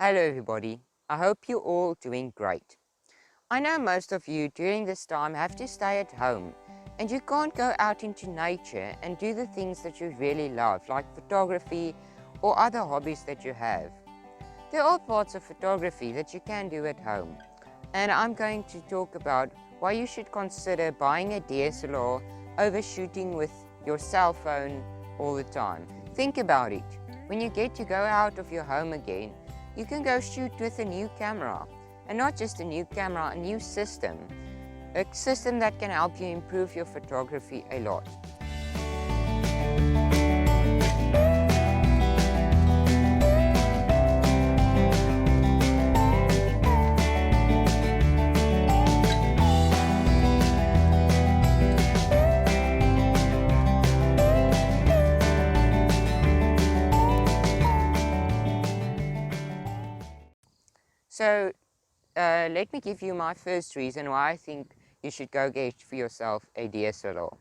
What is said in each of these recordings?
Hello everybody, I hope you're all doing great. I know most of you during this time have to stay at home and you can't go out into nature and do the things that you really love, like photography or other hobbies that you have. There are parts of photography that you can do at home, and I'm going to talk about why you should consider buying a DSLR over shooting with your cell phone all the time. Think about it. When you get to go out of your home again, you can go shoot with a new camera, and not just a new camera, a new system. A system that can help you improve your photography a lot. So let me give you my first reason why I think you should go get for yourself a DSLR.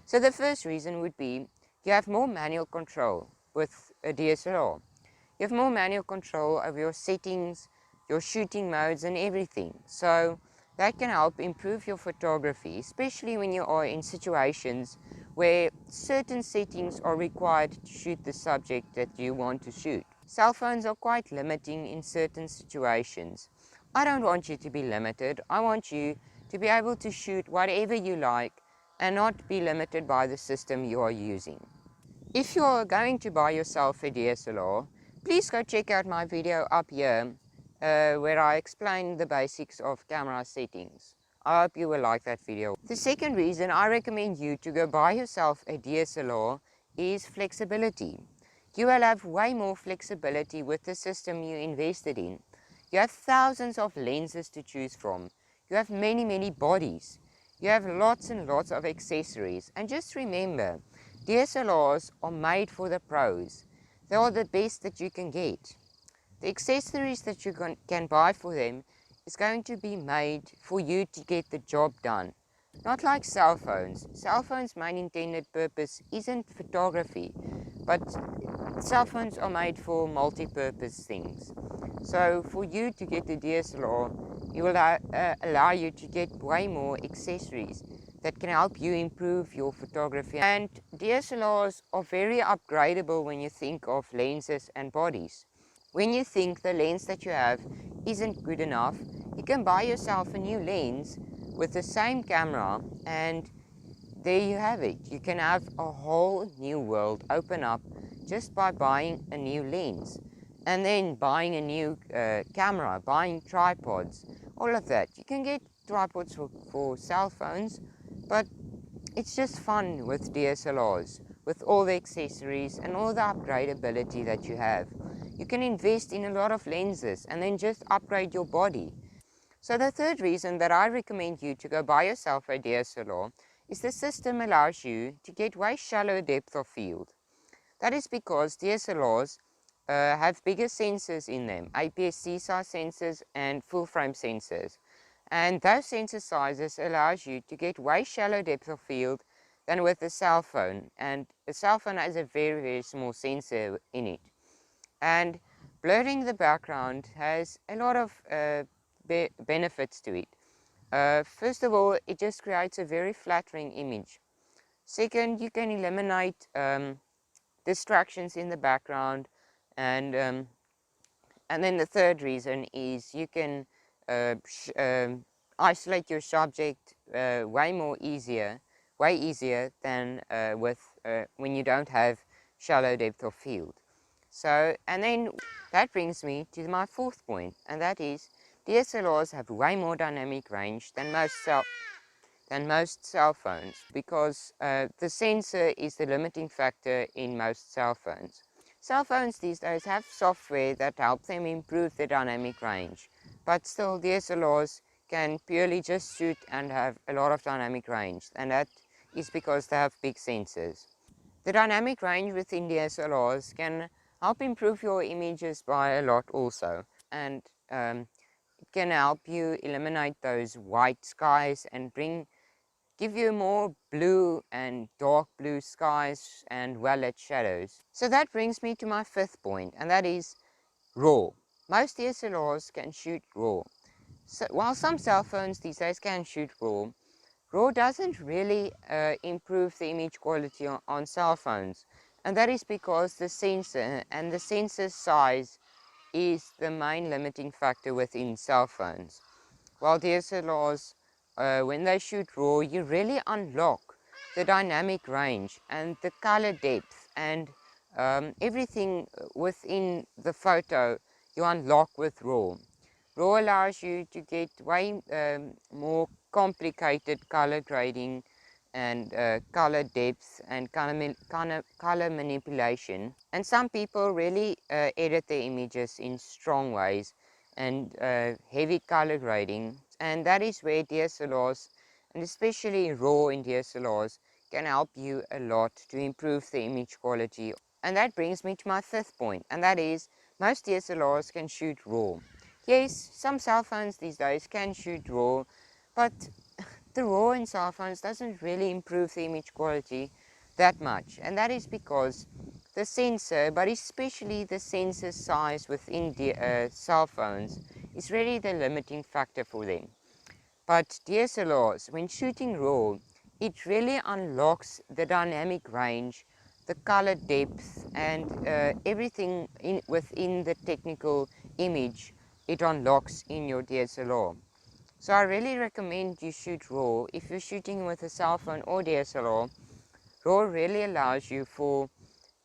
So the first reason would be you have more manual control with a DSLR. You have more manual control over your settings, your shooting modes and everything. So that can help improve your photography, especially when you are in situations where certain settings are required to shoot the subject that you want to shoot. Cell phones are quite limiting in certain situations. I don't want you to be limited. I want you to be able to shoot whatever you like and not be limited by the system you are using. If you're going to buy yourself a DSLR, please go check out my video up here where I explain the basics of camera settings. I hope you will like that video. The second reason I recommend you to go buy yourself a DSLR is flexibility. You will have way more flexibility with the system you invested in. You have thousands of lenses to choose from. You have many bodies. You have lots and lots of accessories. And just remember, DSLRs are made for the pros. They are the best that you can get. The accessories that you can buy for them is going to be made for you to get the job done. Not like cell phones. Cell phones' main intended purpose isn't photography, but cell phones are made for multi-purpose things. So for you to get the DSLR, it will allow you to get way more accessories that can help you improve your photography. And DSLRs are very upgradable when you think of lenses and bodies. When you think the lens that you have isn't good enough, you can buy yourself a new lens with the same camera, and there you have it. You can have a whole new world open up just by buying a new lens, and then buying a new camera, buying tripods, all of that. You can get tripods for cell phones, but it's just fun with DSLRs, with all the accessories and all the upgradability that you have. You can invest in a lot of lenses and then just upgrade your body. So the third reason that I recommend you to go buy yourself a DSLR is the system allows you to get way shallow depth of field. That is because DSLRs have bigger sensors in them, APS-C size sensors and full frame sensors. And those sensor sizes allows you to get way shallow depth of field than with a cell phone. And a cell phone has a very small sensor in it. And blurring the background has a lot of benefits to it. First of all, it just creates a very flattering image. Second, you can eliminate distractions in the background, and then the third reason is you can isolate your subject way easier than when you don't have shallow depth of field. So, and then that brings me to my fourth point, and that is DSLRs have way more dynamic range than most cell phones, because the sensor is the limiting factor in most cell phones. Cell phones these days have software that help them improve the dynamic range, but still DSLRs can purely just shoot and have a lot of dynamic range, and that is because they have big sensors. The dynamic range within DSLRs can help improve your images by a lot also, and it can help you eliminate those white skies and give you more blue and dark blue skies and well-lit shadows. So that brings me to my fifth point, and that is RAW. most DSLRs can shoot RAW. So while some cell phones these days can shoot RAW, RAW doesn't really improve the image quality on cell phones. And that is because the sensor and the sensor size is the main limiting factor within cell phones. While DSLRs, when they shoot RAW, you really unlock the dynamic range and the color depth and everything within the photo you unlock with RAW. RAW allows you to get way more complicated color grading and color depth and color manipulation. And some people really edit their images in strong ways and heavy color grading. And that is where DSLRs, and especially RAW in DSLRs, can help you a lot to improve the image quality. And that brings me to my fifth point, and that is most DSLRs can shoot RAW. Yes, some cell phones these days can shoot RAW, but the RAW in cell phones doesn't really improve the image quality that much. And that is because the sensor, but especially the sensor size within the cell phones, is really the limiting factor for them. But DSLRs, when shooting RAW, it really unlocks the dynamic range, the color depth, and everything within the technical image it unlocks in your DSLR. So I really recommend you shoot RAW. If you're shooting with a cell phone or DSLR, RAW really allows you for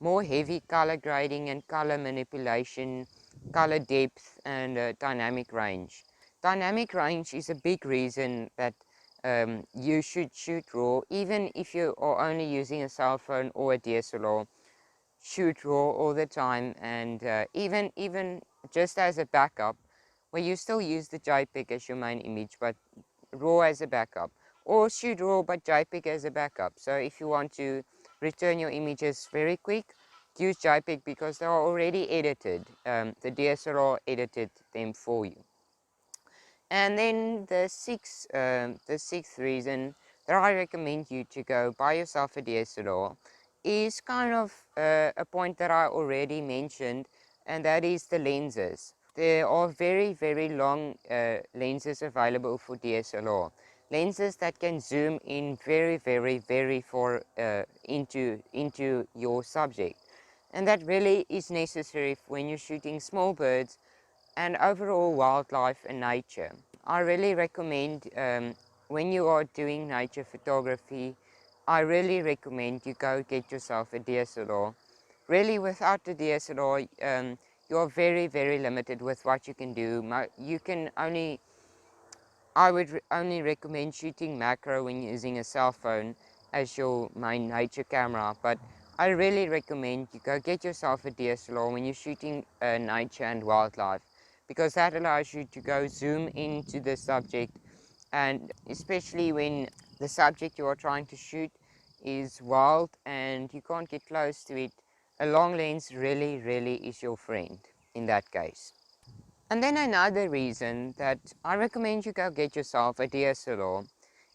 more heavy color grading and color manipulation, color depth, and dynamic range. Dynamic range is a big reason that you should shoot RAW, even if you are only using a cell phone or a DSLR. Shoot RAW all the time, and even just as a backup, where you still use the JPEG as your main image, but RAW as a backup, or shoot RAW but JPEG as a backup. So if you want to return your images very quick, use JPEG because they are already edited. The DSLR edited them for you. And then the sixth reason that I recommend you to go buy yourself a DSLR is kind of a point that I already mentioned, and that is the lenses. There are very, very long lenses available for DSLR. Lenses that can zoom in very, very, very far into your subject. And that really is necessary when you're shooting small birds and overall wildlife and nature. I really recommend when you are doing nature photography, I really recommend you go get yourself a DSLR. Really, without the DSLR, you are very, very limited with what you can do. You can only, I would only recommend shooting macro when using a cell phone as your main nature camera, but I really recommend you go get yourself a DSLR when you're shooting nature and wildlife, because that allows you to go zoom into the subject, and especially when the subject you are trying to shoot is wild and you can't get close to it, a long lens really, really is your friend in that case. And then another reason that I recommend you go get yourself a DSLR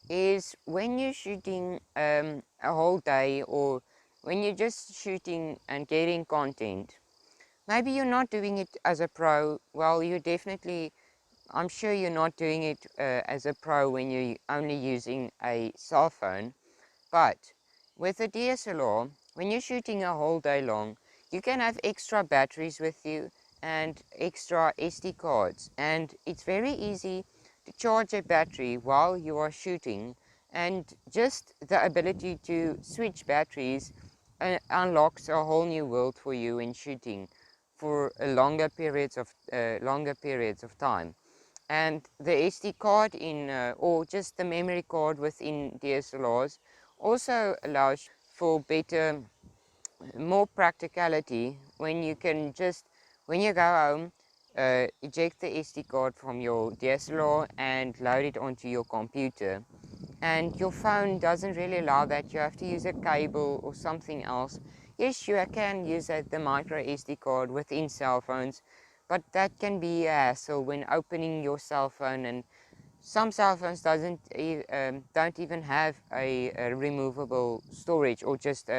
is when you're shooting a whole day, or when you're just shooting and getting content. Maybe you're not doing it as a pro. Well, you definitely, I'm sure you're not doing it as a pro when you're only using a cell phone. But with a DSLR, when you're shooting a whole day long, you can have extra batteries with you and extra SD cards. And it's very easy to charge a battery while you are shooting. And just the ability to switch batteries unlocks a whole new world for you in shooting for longer periods of time. And the SD card or just the memory card within DSLRs also allows for better, more practicality when you can just, when you go home, eject the SD card from your DSLR and load it onto your computer. And your phone doesn't really allow that. You have to use a cable or something else. Yes, you can use the micro SD card within cell phones, but that can be a hassle when opening your cell phone, and some cell phones don't even have a removable storage, or just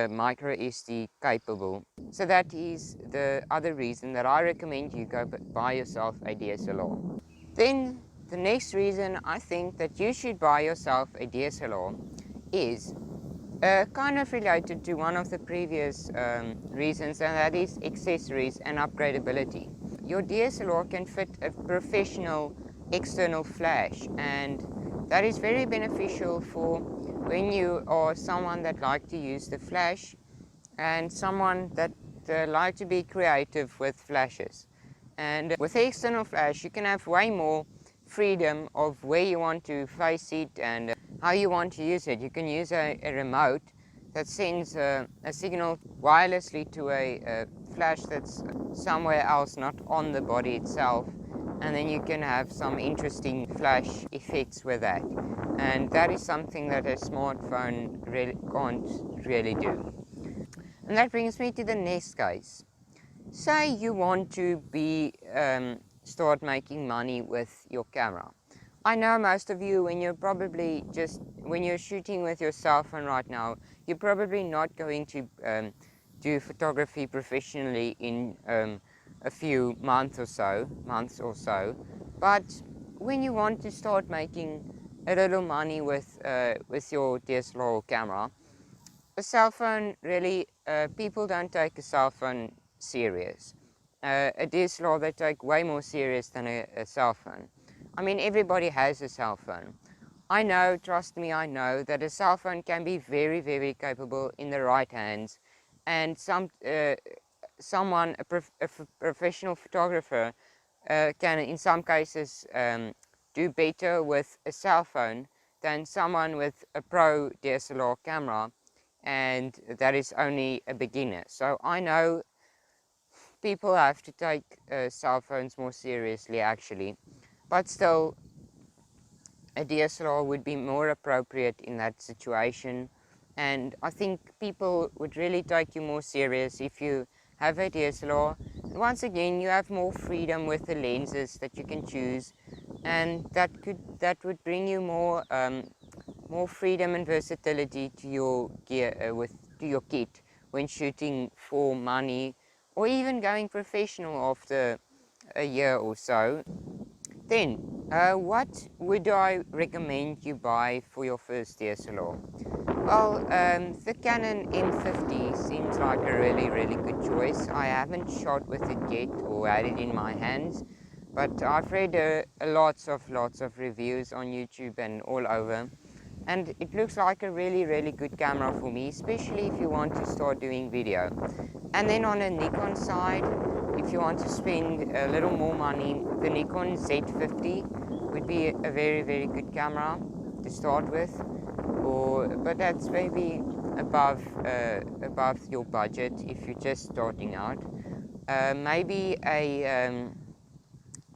micro SD capable. So that is the other reason that I recommend you go buy yourself a DSLR. Then the next reason I think that you should buy yourself a DSLR is kind of related to one of the previous reasons, and that is accessories and upgradability. Your DSLR can fit a professional external flash, and that is very beneficial for when you are someone that like to use the flash and someone that like to be creative with flashes. And with the external flash you can have way more freedom of where you want to face it and how you want to use it. You can use a remote that sends a signal wirelessly to a flash that's somewhere else, not on the body itself, and then you can have some interesting flash effects with that. And that is something that a smartphone can't really do. And that brings me to the next case. Say you want to start making money with your camera. I know most of you, when you're shooting with your cell phone right now, you're probably not going to do photography professionally in a few months or so. But when you want to start making a little money with your DSLR camera, a cell phone really, people don't take a cell phone serious. A DSLR they take way more serious than a cell phone. I mean, everybody has a cell phone. I know, trust me, I know that a cell phone can be very, very capable in the right hands, and a professional photographer, can in some cases do better with a cell phone than someone with a pro DSLR camera, and that is only a beginner. So I know people have to take cell phones more seriously actually, but still a DSLR would be more appropriate in that situation, and I think people would really take you more serious if you have a DSLR. Once again, you have more freedom with the lenses that you can choose, and that would bring you more freedom and versatility to your gear, to your kit when shooting for money or even going professional after a year or so. Then, what would I recommend you buy for your first DSLR? Well, the Canon M50 seems like a really, really good choice. I haven't shot with it yet or had it in my hands, but I've read lots of reviews on YouTube and all over, and it looks like a really, really good camera for me, especially if you want to start doing video. And then on a Nikon side, if you want to spend a little more money, the Nikon Z50 would be a very, very good camera to start with, but that's maybe above your budget if you're just starting out. Maybe a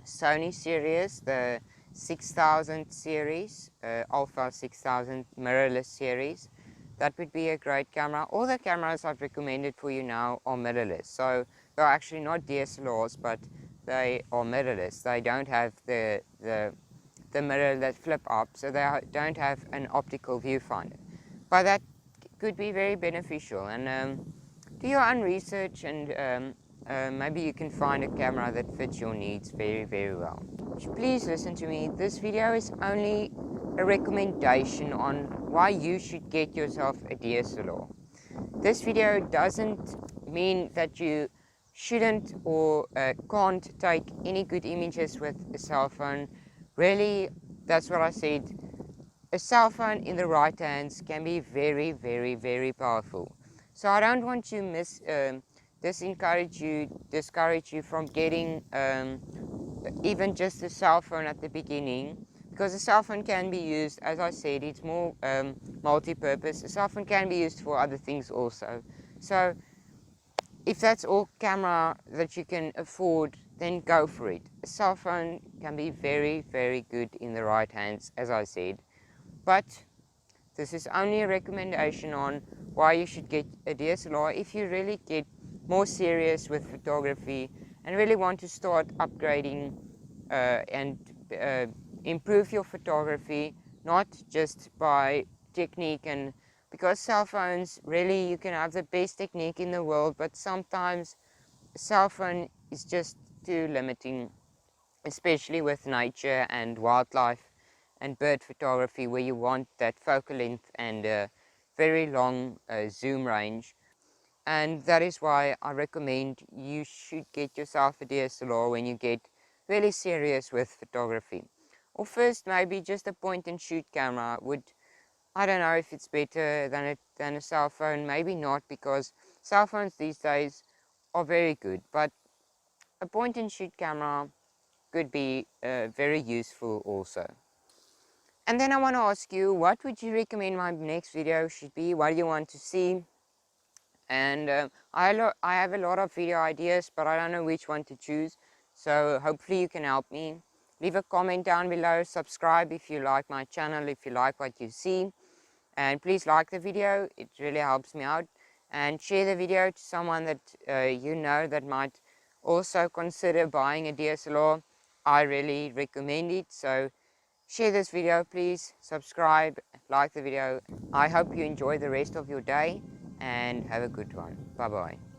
Sony series, the 6000 series, Alpha 6000 mirrorless series. That would be a great camera. All the cameras I've recommended for you now are mirrorless, so they're actually not DSLRs, but they are mirrorless. They don't have the mirror that flip up, so they don't have an optical viewfinder. But that could be very beneficial, and do your own research, and maybe you can find a camera that fits your needs very, very well. Please listen to me. This video is only a recommendation on why you should get yourself a DSLR. This video doesn't mean that you shouldn't or can't take any good images with a cell phone. Really, that's what I said. A cell phone in the right hands can be very, very, very powerful. So I don't want to discourage you from getting even just a cell phone at the beginning, because a cell phone can be used, as I said, it's more multi-purpose. A cell phone can be used for other things also. So if that's all camera that you can afford, then go for it. A cell phone can be very, very good in the right hands, as I said. But this is only a recommendation on why you should get a DSLR if you really get more serious with photography and really want to start upgrading and improve your photography, not just by technique and because cell phones, really, you can have the best technique in the world, but sometimes a cell phone is just too limiting, especially with nature and wildlife and bird photography, where you want that focal length and very long zoom range. And that is why I recommend you should get yourself a DSLR when you get really serious with photography. Or first, maybe just a point and shoot camera would, I don't know if it's better than a cell phone, maybe not, because cell phones these days are very good, but a point and shoot camera could be very useful also. And then I want to ask you, what would you recommend my next video should be? What do you want to see? And I have a lot of video ideas, but I don't know which one to choose. So hopefully you can help me. Leave a comment down below, subscribe if you like my channel, if you like what you see. And please like the video, it really helps me out. And share the video to someone that you know that might also consider buying a DSLR. I really recommend it. So share this video, please, subscribe, like the video. I hope you enjoy the rest of your day and have a good one. Bye bye.